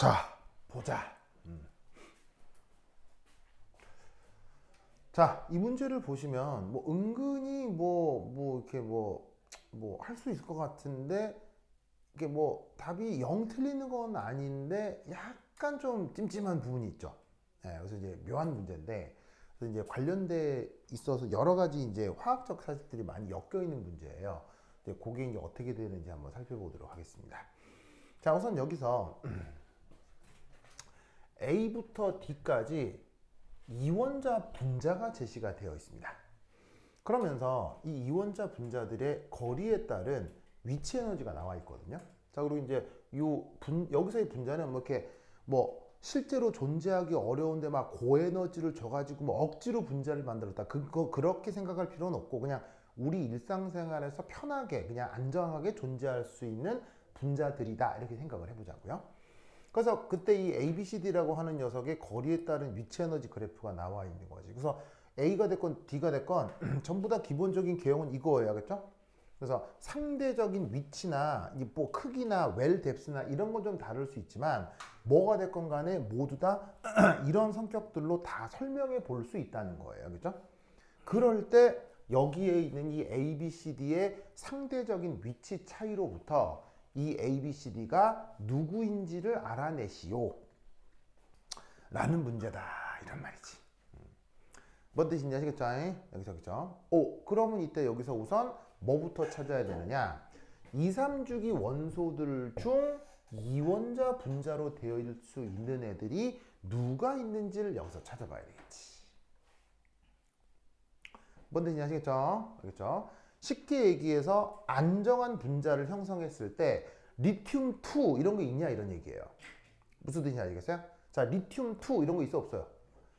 자, 보자. 자, 이 문제를 보시면 뭐 은근히 이렇게 할 수 있을 것 같은데 이게 뭐 답이 0 틀리는 건 아닌데 약간 좀 찜찜한 부분이 있죠. 네, 그래서 이제 묘한 문제인데 그래서 이제 관련돼 있어서 여러 가지 이제 화학적 사실들이 많이 엮여 있는 문제예요. 근데 그게 이제 어떻게 되는지 한번 살펴보도록 하겠습니다. 자, 우선 여기서 A부터 D까지 이원자 분자가 제시가 되어 있습니다. 그러면서 이 이원자 분자들의 거리에 따른 위치 에너지가 나와 있거든요. 자, 그리고 이제 여기서의 분자는 뭐 이렇게 뭐 실제로 존재하기 어려운데 막 고에너지를 줘가지고 뭐 억지로 분자를 만들었다. 그렇게 생각할 필요는 없고 그냥 우리 일상생활에서 편하게 그냥 안정하게 존재할 수 있는 분자들이다. 이렇게 생각을 해보자고요. 그래서 그때 이 ABCD라고 하는 녀석의 거리에 따른 위치 에너지 그래프가 나와 있는 거지. 그래서 A가 됐건 D가 됐건 전부 다 기본적인 개형은 이거예요. 알겠죠? 그래서 상대적인 위치나 뭐 크기나 웰 뎁스나 이런 건 좀 다를 수 있지만 뭐가 됐건 간에 모두 다 이런 성격들로 다 설명해 볼 수 있다는 거예요. 그렇죠? 그럴 때 여기에 있는 이 ABCD의 상대적인 위치 차이로부터 이 ABCD가 누구인지를 알아내시오 라는 문제다 이런 말이지. 뭔 뜻인지 아시겠죠? 여기서 그죠? 그러면 이때 여기서 우선 뭐부터 찾아야 되느냐? 2, 3주기 원소들 중 이원자 분자로 되어 있을 수 있는 애들이 누가 있는지를 여기서 찾아봐야 되겠지. 뭔 뜻인지 아시겠죠? 알겠죠? 쉽게 얘기해서 안정한 분자를 형성했을 때 리튬2 이런 거 있냐 이런 얘기예요. 무슨 뜻인지 아시겠어요? 자, 리튬2 이런 거 있어 없어요?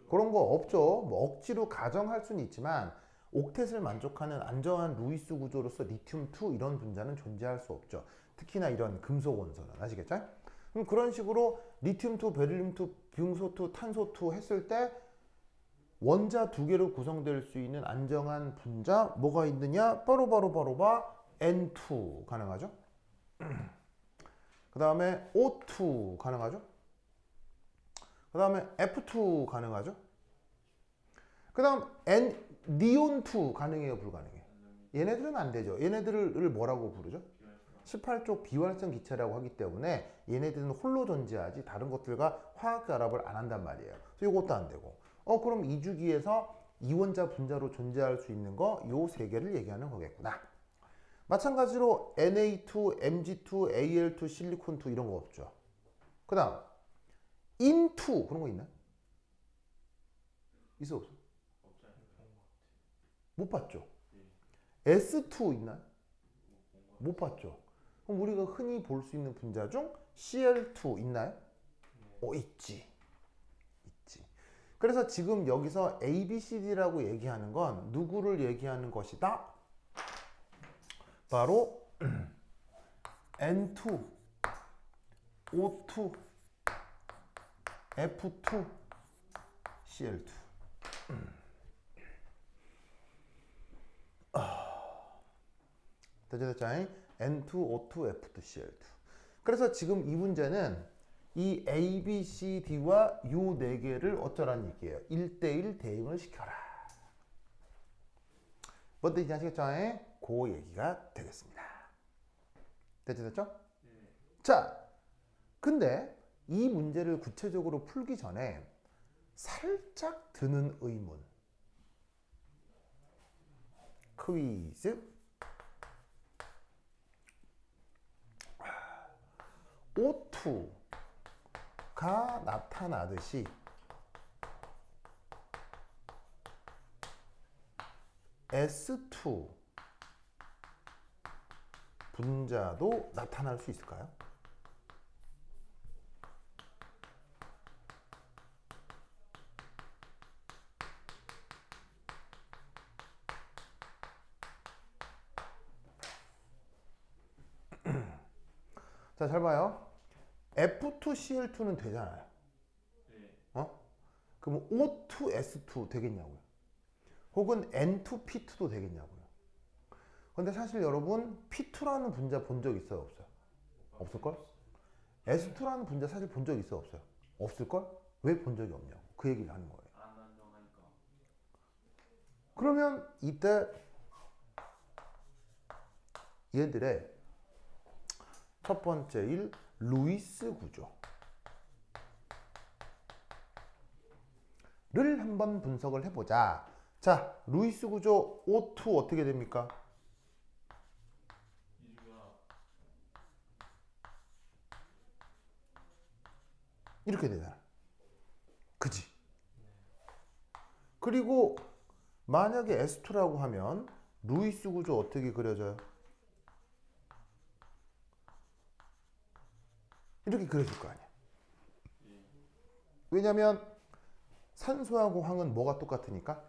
그런 거 없죠. 뭐 억지로 가정할 수는 있지만 옥텟을 만족하는 안정한 루이스 구조로서 리튬2 이런 분자는 존재할 수 없죠. 특히나 이런 금속 원소는 아시겠죠? 그럼 그런 식으로 리튬2, 베릴륨2, 붕소2, 탄소2 했을 때 원자 두 개로 구성될 수 있는 안정한 분자 뭐가 있느냐? 바로 N2 가능하죠? 그 다음에 O2 가능하죠? 그 다음에 F2 가능하죠? 그 다음 니온2 가능해요? 불가능해요? 얘네들은 안 되죠. 얘네들을 뭐라고 부르죠? 18쪽 비활성 기체라고 하기 때문에 얘네들은 홀로 존재하지 다른 것들과 화학 결합을 안 한단 말이에요. 그래서 이것도 안 되고 그럼 이 주기에서 이원자 분자로 존재할 수 있는 거 요 세 개를 얘기하는 거겠구나. 마찬가지로 Na2, Mg2, Al2, 실리콘2 이런 거 없죠. 그 다음 인2 그런 거 있나요? 있어 없어? 못 봤죠. S2 있나요? 못 봤죠. 그럼 우리가 흔히 볼 수 있는 분자 중 Cl2 있나요? 있지. 있지. 그래서 지금 여기서 ABCD라고 얘기하는 건 누구를 얘기하는 것이다? 바로 N2, O2, F2, Cl2. 됐죠? N2, O2, F2, Cl2. 그래서 지금 이 문제는 이 A, B, C, D와 요 네 개를 어쩌라는 얘기예요. 1대1 대응을 시켜라. 뭔 뜻인지 아시겠죠? 그 얘기가 되겠습니다. 됐죠? 자, 근데 이 문제를 구체적으로 풀기 전에 살짝 드는 의문. 퀴즈. O2가 나타나듯이 S2 분자도 나타날 수 있을까요? 자, 잘 봐요. F2CL2는 되잖아요. 그럼 O2S2 되겠냐고요? 혹은 N2P2도 되겠냐고요? 근데 사실 여러분 P2라는 분자 본 적 있어요? 없어요? 없을걸? S2라는 분자 사실 본 적 있어 없어요? 없을걸? 왜 본 적이 없냐고 그 얘기를 하는 거예요. 그러면 이때 얘들의 첫 번째 일 루이스 구조를 한번 분석을 해보자. 자, 루이스 구조 O2 어떻게 됩니까? 이렇게 되잖아. 그지? 그리고 만약에 S2라고 하면 루이스 구조 어떻게 그려져요? 이렇게 그려질 거 아니야. 왜냐면 산소하고 황은 뭐가 똑같으니까?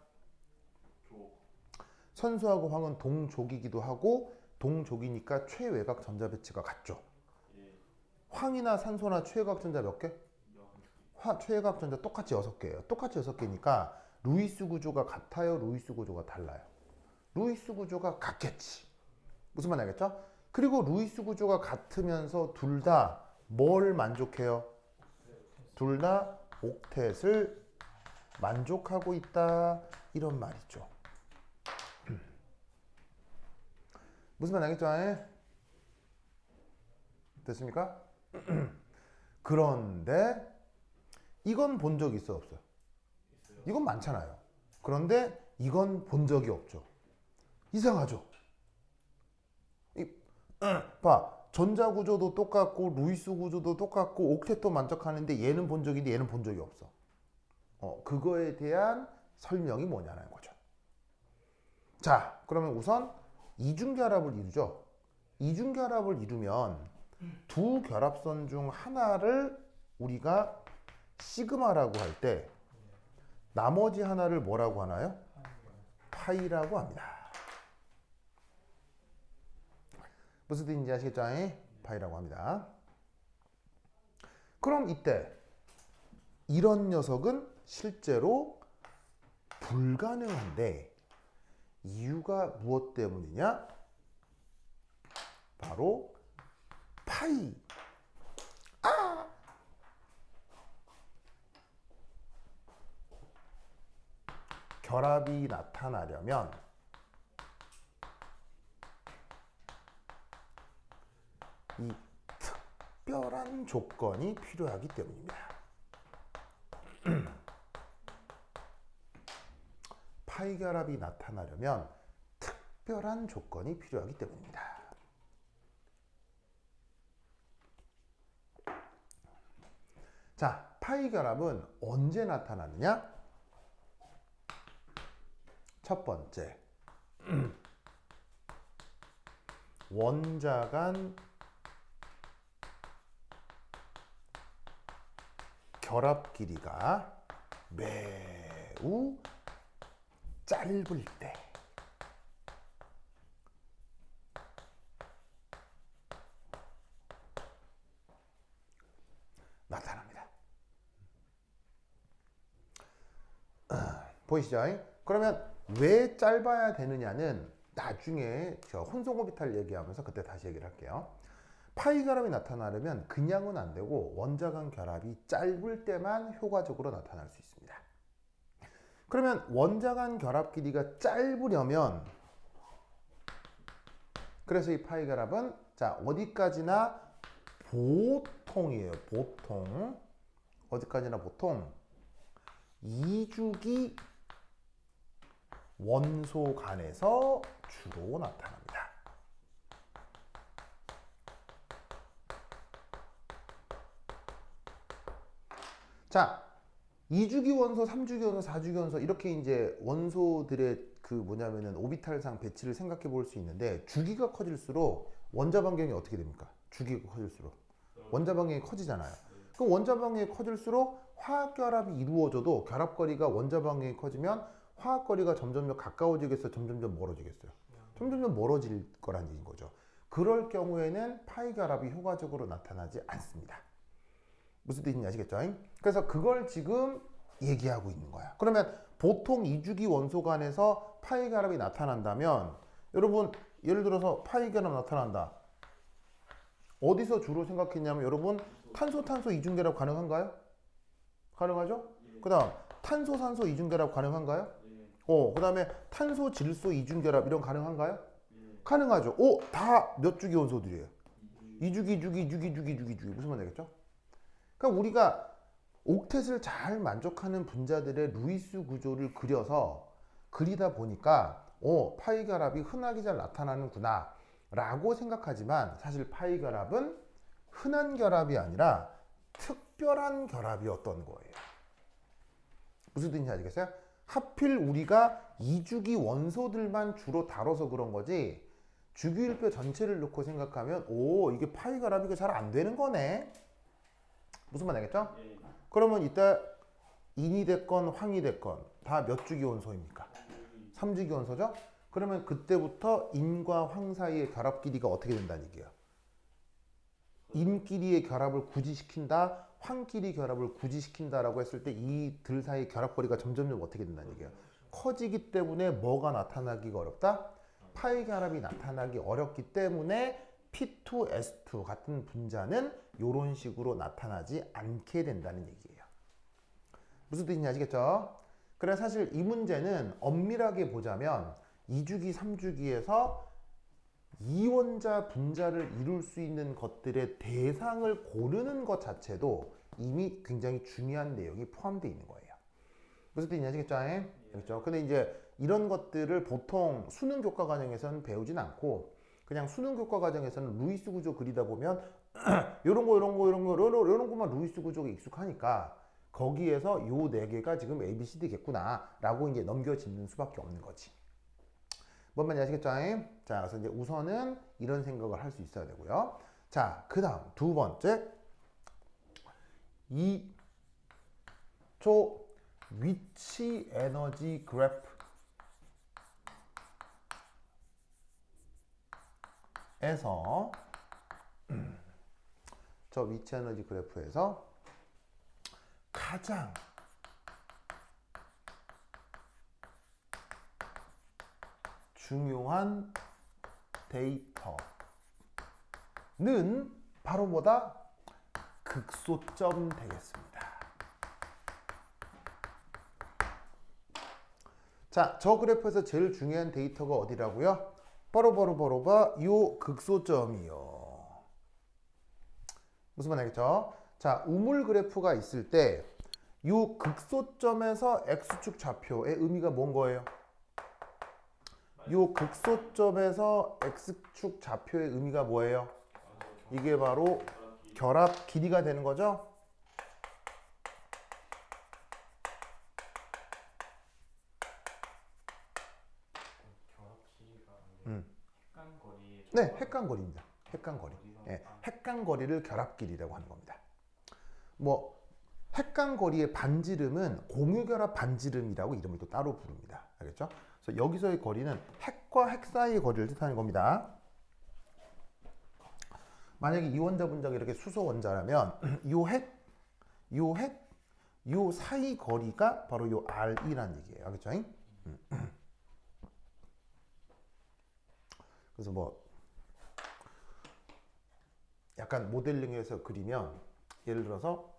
산소하고 황은 동족이기도 하고 동족이니까 최외곽 전자 배치가 같죠. 황이나 산소나 최외곽 전자 몇 개? 최외곽 전자 똑같이 6개예요. 똑같이 6개니까 루이스 구조가 같아요? 루이스 구조가 달라요? 루이스 구조가 같겠지. 무슨 말 알겠죠? 그리고 루이스 구조가 같으면서 둘 다 뭘 만족해요? 둘 다 옥텟을 만족하고 있다. 이런 말이죠. 무슨 말 알겠죠? 됐습니까? 그런데 이건 본 적이 있어 없어요? 이건 많잖아요. 그런데 이건 본 적이 없죠. 이상하죠? 봐. 전자 구조도 똑같고 루이스 구조도 똑같고 옥텟도 만족하는데 얘는 본 적인데 얘는 본 적이 없어. 그거에 대한 설명이 뭐냐는 거죠. 자, 그러면 우선 이중결합을 이루죠. 이중결합을 이루면 두 결합선 중 하나를 우리가 시그마라고 할 때 나머지 하나를 뭐라고 하나요? 파이라고 합니다. 무슨 뜻인지 아시겠죠? 파이라고 합니다. 그럼 이때 이런 녀석은 실제로 불가능한데 이유가 무엇 때문이냐? 바로 파이. 결합이 나타나려면 이 특별한 조건이 필요하기 때문입니다. 파이 결합이 나타나려면 특별한 조건이 필요하기 때문입니다. 자, 파이 결합은 언제 나타나느냐? 첫 번째, 원자 간 결합 길이가 매우 짧을 때 나타납니다. 보이시죠? 그러면 왜 짧아야 되느냐는 나중에 저 혼성 오비탈 얘기하면서 그때 다시 얘기를 할게요. 파이 결합이 나타나려면 그냥은 안 되고 원자 간 결합이 짧을 때만 효과적으로 나타날 수 있습니다. 그러면 원자 간 결합 길이가 짧으려면 그래서 이 파이 결합은 자 어디까지나 보통이에요. 보통 어디까지나 보통 2주기 원소 간에서 주로 나타납니다. 자, 2주기 원소, 3주기 원소, 4주기 원소 이렇게 이제 원소들의 그 뭐냐면은 오비탈상 배치를 생각해 볼 수 있는데 주기가 커질수록 원자 반경이 어떻게 됩니까? 주기가 커질수록 원자 반경이 커지잖아요. 그럼 원자 반경이 커질수록 화학 결합이 이루어져도 결합거리가 원자 반경이 커지면 화학거리가 점점 가까워지겠어요? 점점 멀어지겠어요? 점점 멀어질 거란 얘기인 거죠. 그럴 경우에는 파이 결합이 효과적으로 나타나지 않습니다. 무슨 뜻인지 아시겠죠? 그래서 그걸 지금 얘기하고 있는 거야. 그러면 보통 2주기 원소 간에서 파이 결합이 나타난다면 여러분 예를 들어서 파이 결합 나타난다. 어디서 주로 생각했냐면 여러분 탄소 이중결합 가능한가요? 가능하죠? 그다음 탄소 산소 이중결합 가능한가요? 그 다음에 탄소 질소 이중결합 이런 가능한가요? 가능하죠. 다 몇 주기 원소들이에요? 2주기 무슨 말 되겠죠? 그러니까 우리가 옥텟을 잘 만족하는 분자들의 루이스 구조를 그리다 보니까 파이 결합이 흔하게 잘 나타나는구나 라고 생각하지만 사실 파이 결합은 흔한 결합이 아니라 특별한 결합이었던 거예요. 무슨 뜻인지 아시겠어요? 하필 우리가 2주기 원소들만 주로 다뤄서 그런 거지 주기율표 전체를 놓고 생각하면 이게 파이 결합이 잘 안 되는 거네. 무슨 말 알겠죠? 그러면 이따 인이 됐건 황이 됐건 다 몇 주기 원소입니까? 3주기 원소죠? 그러면 그때부터 인과 황 사이의 결합 길이가 어떻게 된다는 얘기예요? 인끼리의 결합을 구지시킨다, 황끼리 결합을 구지시킨다라고 했을 때 이들 사이의 결합거리가 점점 어떻게 된다는 얘기예요? 커지기 때문에 뭐가 나타나기가 어렵다? 파이 결합이 나타나기 어렵기 때문에 P2S2 같은 분자는 이런 식으로 나타나지 않게 된다는 얘기예요. 무슨 뜻인지 아시겠죠? 그래 사실 이 문제는 엄밀하게 보자면 2주기, 3주기에서 이원자 분자를 이룰 수 있는 것들의 대상을 고르는 것 자체도 이미 굉장히 중요한 내용이 포함되어 있는 거예요. 무슨 뜻인지 아시겠죠? 그렇죠? 근데 이제 이런 것들을 보통 수능 교과 과정에서는 배우진 않고 그냥 수능 교과 과정에서는 루이스 구조 그리다 보면 이런 거만 루이스 구조가 익숙하니까 거기에서 요 네 개가 지금 A, B, C, D겠구나 라고 이제 넘겨짓는 수밖에 없는 거지. 뭔 말인지 아시겠죠? 자, 그래서 이제 우선은 이런 생각을 할 수 있어야 되고요. 자, 그 다음 두 번째 2초 위치 에너지 그래프에서 저 위치 에너지 그래프에서 가장 중요한 데이터는 바로 뭐다? 극소점 되겠습니다. 자, 저 그래프에서 제일 중요한 데이터가 어디라고요? 바로 요 극소점이요. 무슨 말 알겠죠? 자, 우물 그래프가 있을 때 요 극소점에서 X축 좌표의 의미가 뭔 거예요? 요 극소점에서 X축 좌표의 의미가 뭐예요? 이게 바로 결합 길이가 되는 거죠? 네, 핵간거리입니다. 핵간거리. 예, 핵간거리를 결합길이라고 하는 겁니다. 뭐 핵간거리의 반지름은 공유결합 반지름이라고 이름을 또 따로 부릅니다. 알겠죠? 그래서 여기서의 거리는 핵과 핵 사이의 거리를 뜻하는 겁니다. 만약에 이원자 분자가 이렇게 수소 원자라면 요 사이 거리가 바로 요 R이라는 얘기예요. 알겠죠? 그래서 뭐 약간 모델링해서 그리면 예를 들어서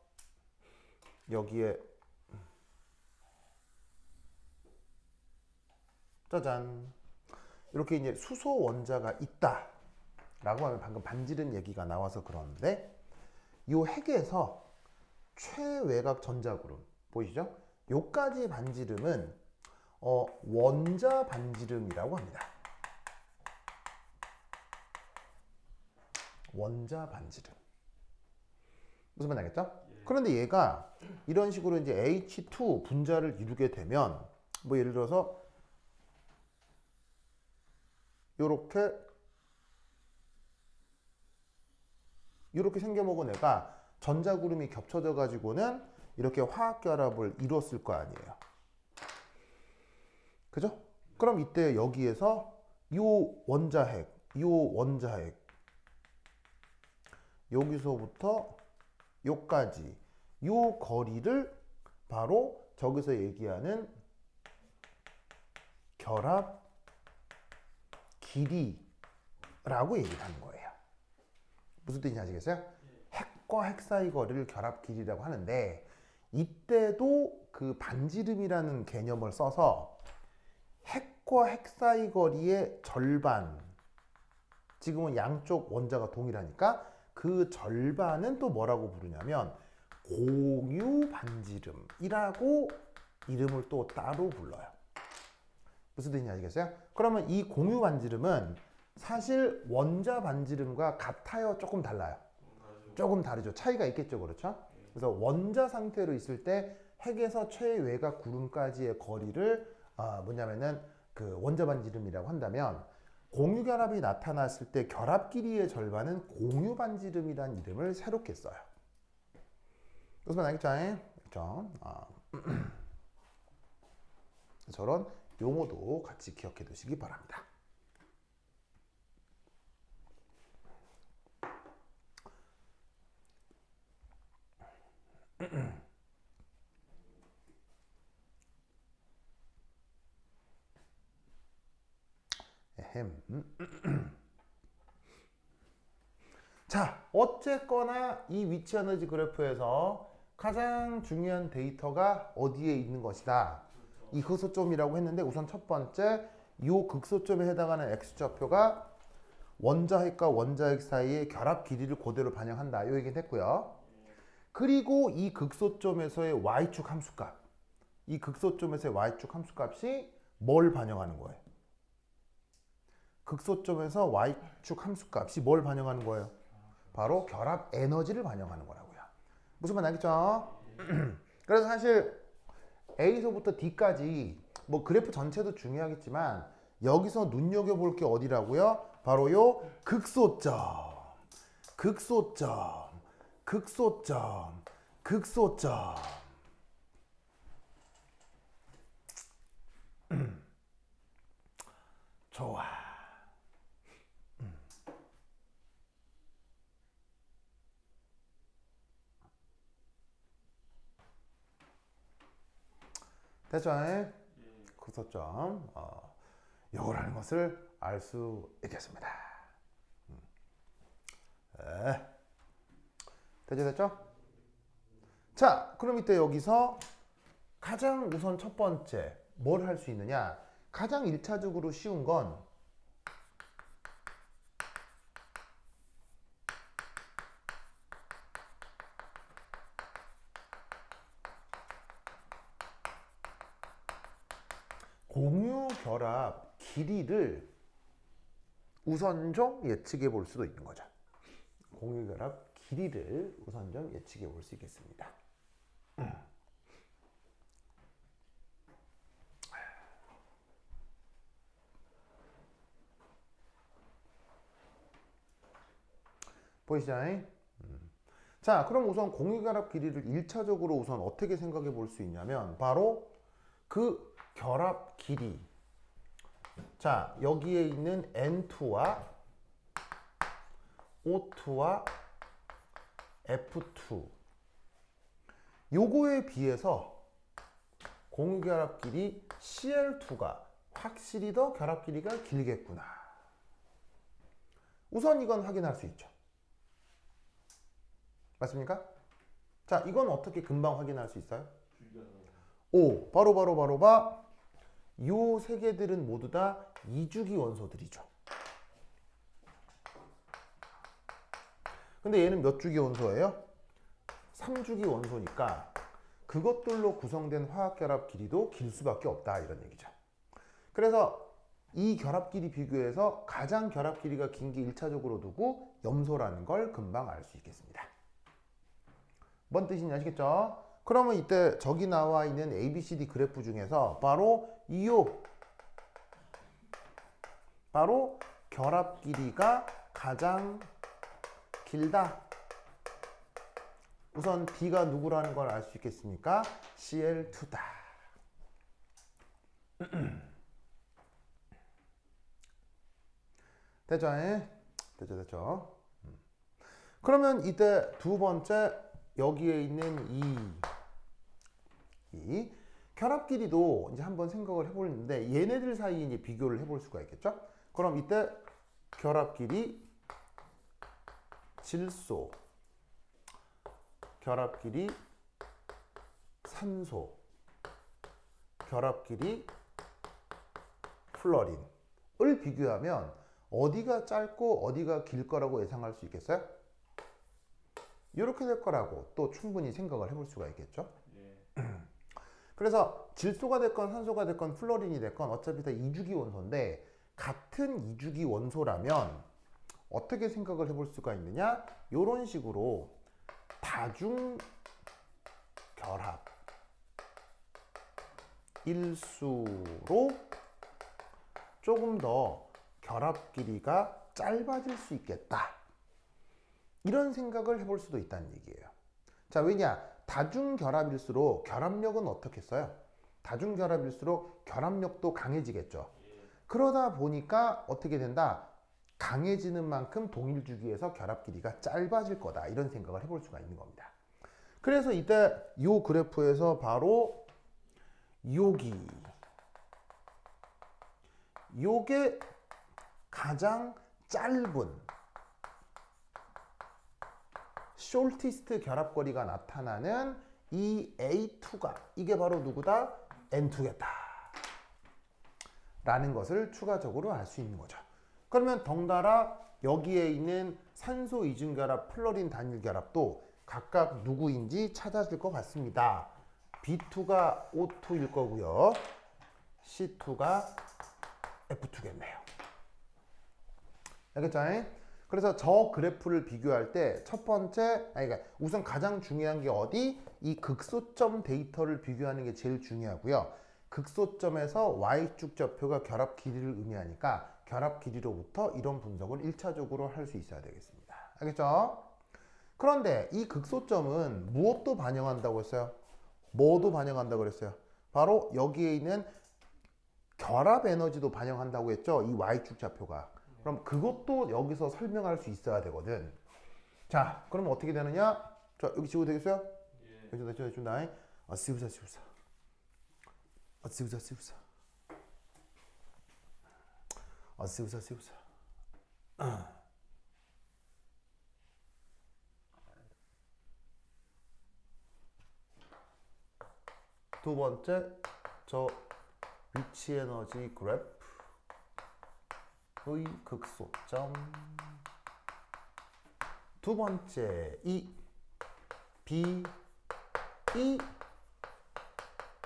여기에 짜잔 이렇게 이제 수소 원자가 있다 라고 하면 방금 반지름 얘기가 나와서 그러는데 이 핵에서 최외곽 전자그룹 보이시죠? 요까지 반지름은 원자 반지름이라고 합니다. 원자 반지름. 무슨 말 알겠죠? 그런데 얘가 이런 식으로 이제 H2 분자를 이루게 되면 뭐 예를 들어서 이렇게 생겨먹은 애가 전자구름이 겹쳐져 가지고는 이렇게 화학결합을 이뤘을 거 아니에요. 그죠? 그럼 이때 여기에서 요 원자핵 여기서부터 요까지 요 거리를 바로 저기서 얘기하는 결합 길이라고 얘기를 하는 거예요. 무슨 뜻인지 아시겠어요? 핵 핵과 핵 사이 거리를 결합 길이라고 하는데, 이때도 그 반지름이라는 개념을 써서 핵과 핵 사이 거리의 절반, 지금은 양쪽 원자가 동일하니까 그 절반은 또 뭐라고 부르냐면 공유 반지름이라고 이름을 또 따로 불러요. 무슨 뜻인지 아시겠어요? 그러면 이 공유 반지름은 사실 원자 반지름과 같아요? 조금 달라요? 조금 다르죠. 차이가 있겠죠. 그렇죠? 그래서 원자 상태로 있을 때 핵에서 최외곽 구름까지의 거리를 뭐냐면은 그 원자 반지름이라고 한다면, 공유 결합이 나타났을 때 결합 길이의 절반은 공유 반지름이라는 이름을 새롭게 써요. 무슨 말 알겠죠? 그렇죠? 저런 용어도 같이 기억해 두시기 바랍니다. 자, 어쨌거나 이 위치 에너지 그래프에서 가장 중요한 데이터가 어디에 있는 것이다. 이 극소점이라고 했는데, 우선 첫 번째, 이 극소점에 해당하는 x좌표가 원자핵과 원자핵 사이의 결합 길이를 그대로 반영한다. 이 얘기는 했고요. 그리고 이 극소점에서의 y축 함수값, 이 극소점에서의 y축 함수값이 뭘 반영하는 거예요? 극소점에서 y축 함수값이 뭘 반영하는 거예요? 바로 결합 에너지를 반영하는 거라고요. 무슨 말 알겠죠? 그래서 사실 A서부터 D까지 뭐 그래프 전체도 중요하겠지만, 여기서 눈여겨볼 게 어디라고요? 바로 요 극소점, 극소점, 극소점, 극소점. 좋아. 됐죠? 극소점. 요거라는 것을 알 수 있겠습니다. 됐죠? 자, 그럼 이때 여기서 가장 우선 첫 번째 뭘 할 수 있느냐? 가장 1차적으로 쉬운 건 공유 결합 길이를 우선 좀 예측해 볼 수도 있는 거죠. 공유 결합 길이를 우선 좀 예측해 볼 수 있겠습니다. 보이시죠? 자, 그럼 우선 공유 결합 길이를 1차적으로 우선 어떻게 생각해 볼 수 있냐면, 바로 그 결합 길이. 자, 여기에 있는 N2와 O2와 F2, 요거에 비해서 공유 결합 길이 Cl2가 확실히 더 결합 길이가 길겠구나. 우선 이건 확인할 수 있죠. 맞습니까? 자, 이건 어떻게 금방 확인할 수 있어요? 오, 바로 봐. 요 세 개들은 모두 다 2주기 원소들이죠. 근데 얘는 몇 주기 원소예요? 3주기 원소니까 그것들로 구성된 화학결합 길이도 길 수밖에 없다, 이런 얘기죠. 그래서 이 결합 길이 비교해서 가장 결합 길이가 긴 게 1차적으로 두고 염소라는 걸 금방 알 수 있겠습니다. 뭔 뜻인지 아시겠죠? 그러면 이때 저기 나와 있는 ABCD 그래프 중에서 바로 바로 결합 길이가 가장 길다. 우선 D가 누구라는 걸 알 수 있겠습니까? Cl2다. 됐죠? 그러면 이때 두 번째, 여기에 있는 이 결합 길이도 이제 한번 생각을 해보는데, 얘네들 사이에 이제 비교를 해볼 수가 있겠죠? 그럼 이때 결합 길이 질소 결합끼리 산소, 결합끼리 플러린을 비교하면 어디가 짧고 어디가 길 거라고 예상할 수 있겠어요? 이렇게 될 거라고 또 충분히 생각을 해볼 수가 있겠죠. 그래서 질소가 됐건 산소가 됐건 플러린이 됐건 어차피 다 이주기 원소인데 같은 이주기 원소라면 어떻게 생각을 해볼 수가 있느냐? 이런 식으로 다중 결합 일수로 조금 더 결합 길이가 짧아질 수 있겠다. 이런 생각을 해볼 수도 있다는 얘기예요. 자, 왜냐? 다중결합일수록 결합력은 어떻게 써요? 다중결합일수록 결합력도 강해지겠죠. 그러다 보니까 어떻게 된다? 강해지는 만큼 동일 주기에서 결합 길이가 짧아질 거다. 이런 생각을 해볼 수가 있는 겁니다. 그래서 이때 이 그래프에서 바로 요게 가장 짧은 숄티스트 결합거리가 나타나는 이 A2가 이게 바로 누구다? N2겠다 라는 것을 추가적으로 알 수 있는 거죠. 그러면 덩달아 여기에 있는 산소 이중결합, 플러린 단일결합도 각각 누구인지 찾아질 것 같습니다. B2가 O2일 거고요. C2가 F2겠네요. 알겠죠? 그래서 저 그래프를 비교할 때 첫 번째, 그러니까 우선 가장 중요한 게 어디? 이 극소점 데이터를 비교하는 게 제일 중요하고요. 극소점에서 Y축 좌표가 결합 길이를 의미하니까 결합 길이로부터 이런 분석을 1차적으로 할 수 있어야 되겠습니다. 알겠죠? 그런데 이 극소점은 무엇도 반영한다고 했어요? 뭐도 반영한다고 그랬어요? 바로 여기에 있는 결합 에너지도 반영한다고 했죠? 이 Y축 좌표가. 그럼 그것도 여기서 설명할 수 있어야 되거든. 자, 그럼 어떻게 되느냐? 자, 여기 지워도 되겠어요? 예. 여기다 준다. 지우자. 지우자. 두 번째, 저 위치 에너지 그래프의 극소점. 두 번째, 이 B, E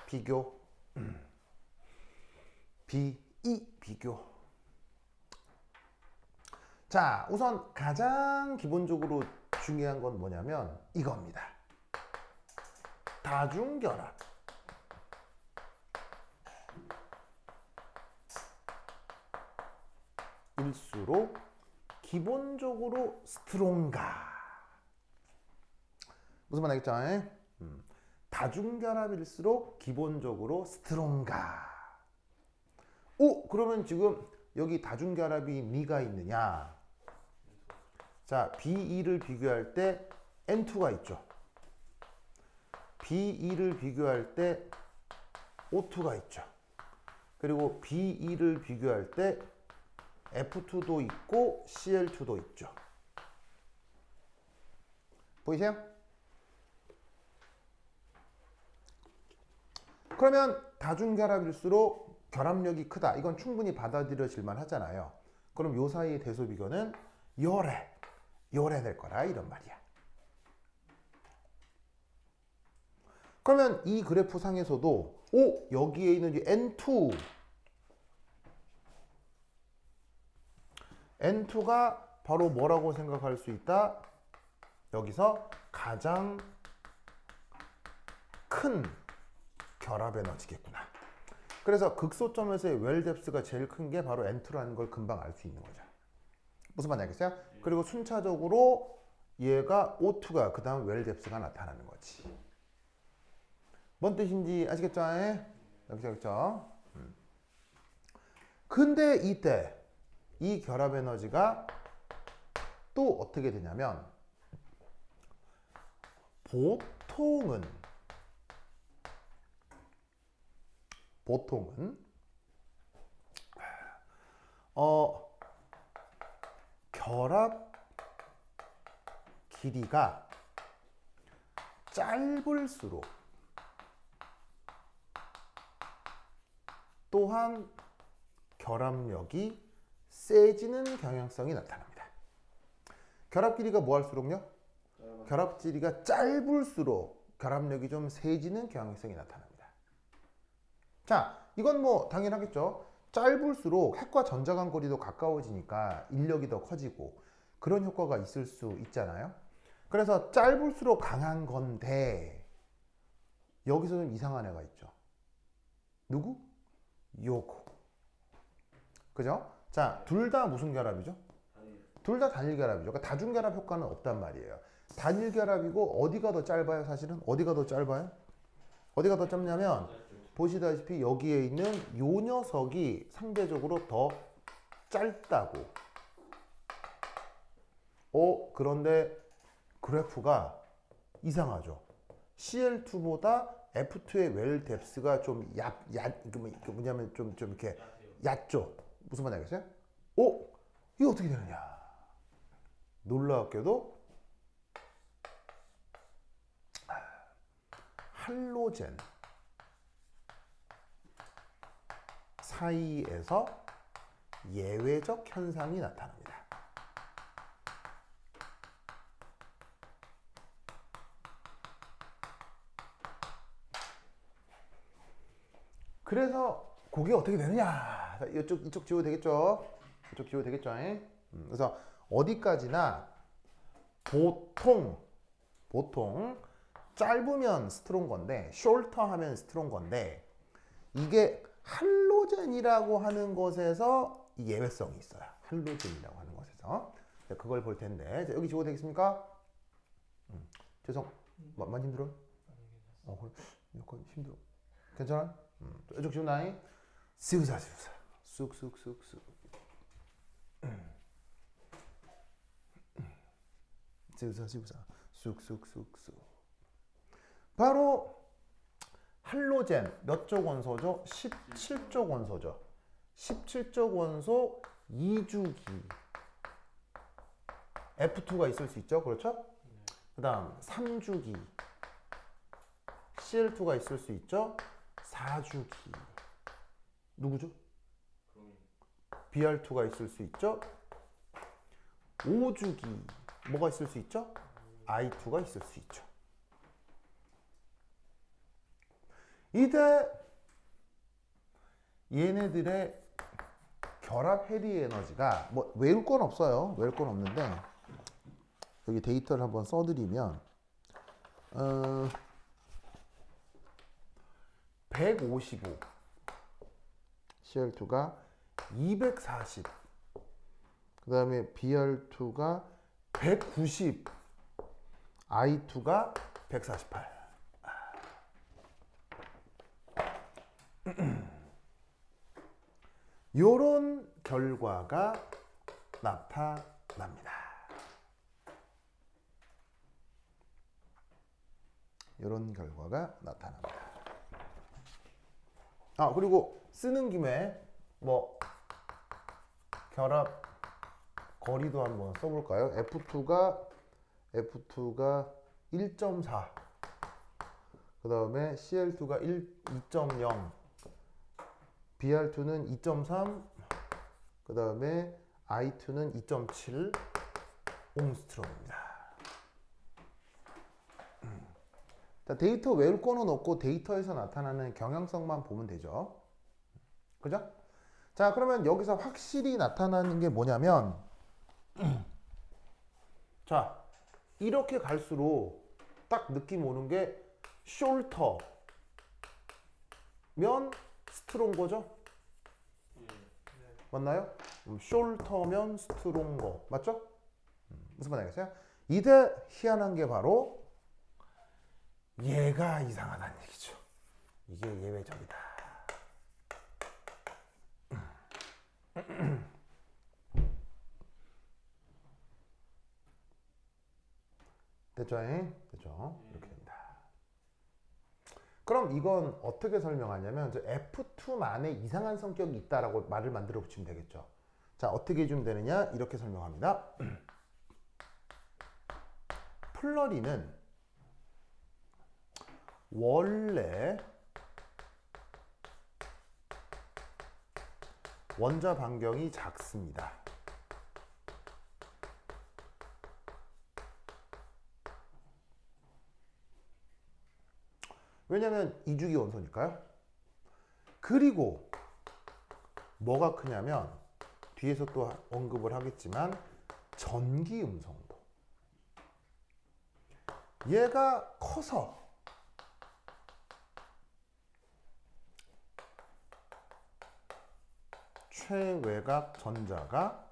비교. B, E 비교. 자, 우선 가장 기본적으로 중요한 건 뭐냐면 이겁니다. 다중결합. 일수록 기본적으로 스트롱가. 무슨 말 알겠죠? 다중결합일수록 기본적으로 스트롱가. 오, 그러면 지금 여기 다중결합이 미가 있느냐? 자, B2를 비교할 때 N2가 있죠. B2를 비교할 때 O2가 있죠. 그리고 B2를 비교할 때 F2도 있고 Cl2도 있죠. 보이세요? 그러면 다중결합일수록 결합력이 크다. 이건 충분히 받아들여질만 하잖아요. 그럼 요 사이의 대소 비교는 요래 될 거라 이런 말이야. 그러면 이 그래프 상에서도 여기에 있는 이 N2가 바로 뭐라고 생각할 수 있다? 여기서 가장 큰 결합 에너지겠구나. 그래서 극소점에서의 웰뎁스가 제일 큰 게 바로 N2라는 걸 금방 알 수 있는 거죠. 무슨 말인지 알겠어요? 그리고 순차적으로 얘가 O2가 그 다음 웰뎁스가 나타나는 거지. 뭔 뜻인지 아시겠죠? 알겠죠? 근데 이때 이 결합 에너지가 또 어떻게 되냐면 보통은 결합 길이가 짧을수록 또한 결합력이 세지는 경향성이 나타납니다. 결합 길이가 뭐 할수록요? 결합 길이가 짧을수록 결합력이 좀 세지는 경향성이 나타납니다. 자, 이건 뭐 당연하겠죠. 짧을수록 핵과 전자 간 거리도 가까워지니까 인력이 더 커지고 그런 효과가 있을 수 있잖아요. 그래서 짧을수록 강한 건데 여기서 좀 이상한 애가 있죠. 누구? 요거. 그죠? 자, 둘 다 무슨 결합이죠? 둘 다 단일 결합이죠. 그러니까 다중 결합 효과는 없단 말이에요. 단일 결합이고 어디가 더 짧아요? 사실은 어디가 더 짧아요? 어디가 더 짧냐면 보시다시피 여기에 있는 요 녀석이 상대적으로 더 짧다고. 그런데 그래프가 이상하죠. CL2보다 F2의 웰 뎁스가 좀 뭐냐면 좀 이렇게 얕죠. 무슨 말인지 알겠어요? 이거 어떻게 되느냐? 놀랍게도 할로젠 사이에서 예외적 현상이 나타납니다. 그래서 그게 어떻게 되느냐? 이쪽 지워도 되겠죠? 이쪽 지워도 되겠죠? 그래서 어디까지나 보통 짧으면 스트롱 건데 숄터 하면 스트롱 건데 이게 할로젠이라고 하는 것에서 예외성이 있어요. 할로젠이라고 하는 것에서 그걸 볼 텐데 자, 여기 지워도 되겠습니까? 죄송 많이 힘들어? 그래. 약간 힘들어. 괜찮아? 이쪽 지운다잉. 시우사 쑥쑥쑥쑥 시우사 쑥쑥쑥쑥. 바로 할로젠 몇 쪽 원소죠? 17쪽 원소죠. 17쪽 원소 2주기 F2가 있을 수 있죠. 그렇죠? 그 다음 3주기 CL2가 있을 수 있죠. 4주기 누구죠? BR2가 있을 수 있죠. 5주기 뭐가 있을 수 있죠? I2가 있을 수 있죠. 이때 얘네들의 결합 해리 에너지가 뭐 외울 건 없어요. 외울 건 없는데 여기 데이터를 한번 써드리면 155 CL2가 240 그 다음에 BR2가 190 I2가 148 요런 결과가 나타납니다. 요런 결과가 나타납니다. 그리고 쓰는 김에 뭐 결합 거리도 한번 써볼까요? F2가 1.4 그 다음에 CL2가 2.0 BR2는 2.3 그 다음에 I2는 2.7 옹스트롬입니다. 자, 데이터 외울 거는 없고 데이터에서 나타나는 경향성만 보면 되죠. 그죠? 자, 그러면 여기서 확실히 나타나는 게 뭐냐면 자, 이렇게 갈수록 딱 느낌 오는 게 숄터면 스트롱거죠? 맞나요? 숄터면 스트롱거 맞죠? 무슨 말 알겠어요? 이때 희한한 게 바로 얘가 이상하다는 얘기죠. 이게 예외적이다. 됐죠? 됐죠? 이렇게 됩니다. 그럼 이건 어떻게 설명하냐면 F2만의 이상한 성격이 있다라고 말을 만들어 붙이면 되겠죠. 자, 어떻게 해주면 되느냐? 이렇게 설명합니다. 플러리는 원래 원자 반경이 작습니다. 왜냐면 이주기 원소니까요. 그리고 뭐가 크냐면 뒤에서 또 언급을 하겠지만 전기 음성도. 얘가 커서 최외곽 전자가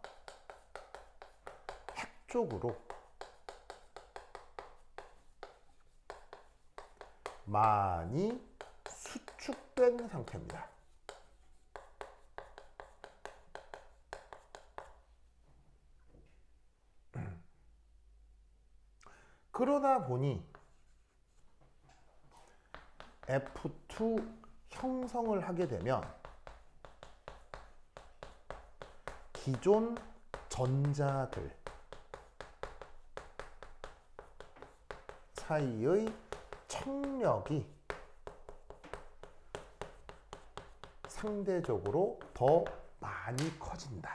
핵 쪽으로 많이 수축된 상태입니다. 그러다 보니 F2 형성을 하게 되면 기존 전자들 사이의 청력이 상대적으로 더 많이 커진다.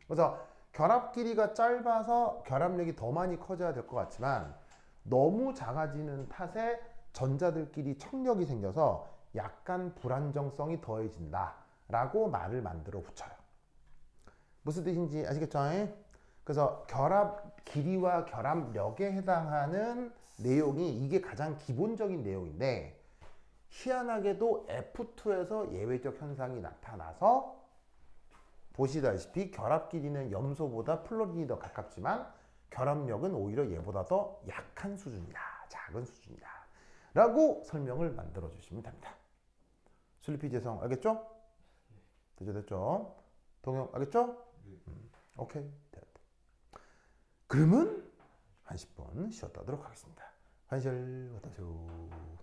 그래서 결합 길이가 짧아서 결합력이 더 많이 커져야 될 것 같지만 너무 작아지는 탓에 전자들끼리 청력이 생겨서 약간 불안정성이 더해진다 라고 말을 만들어 붙여요. 무슨 뜻인지 아시겠죠? 그래서 결합 길이와 결합력에 해당하는 내용이 이게 가장 기본적인 내용인데 희한하게도 F2에서 예외적 현상이 나타나서 보시다시피 결합 길이는 염소보다 플로린이 더 가깝지만 결합력은 오히려 얘보다 더 약한 수준이다. 작은 수준이다. 라고 설명을 만들어 주시면 됩니다. 슬리피 재성 알겠죠? 됐죠? 동영 알겠죠? 오케이. 그러면 한 10분 쉬었다 하도록 하겠습니다. 환실 왔다쇼.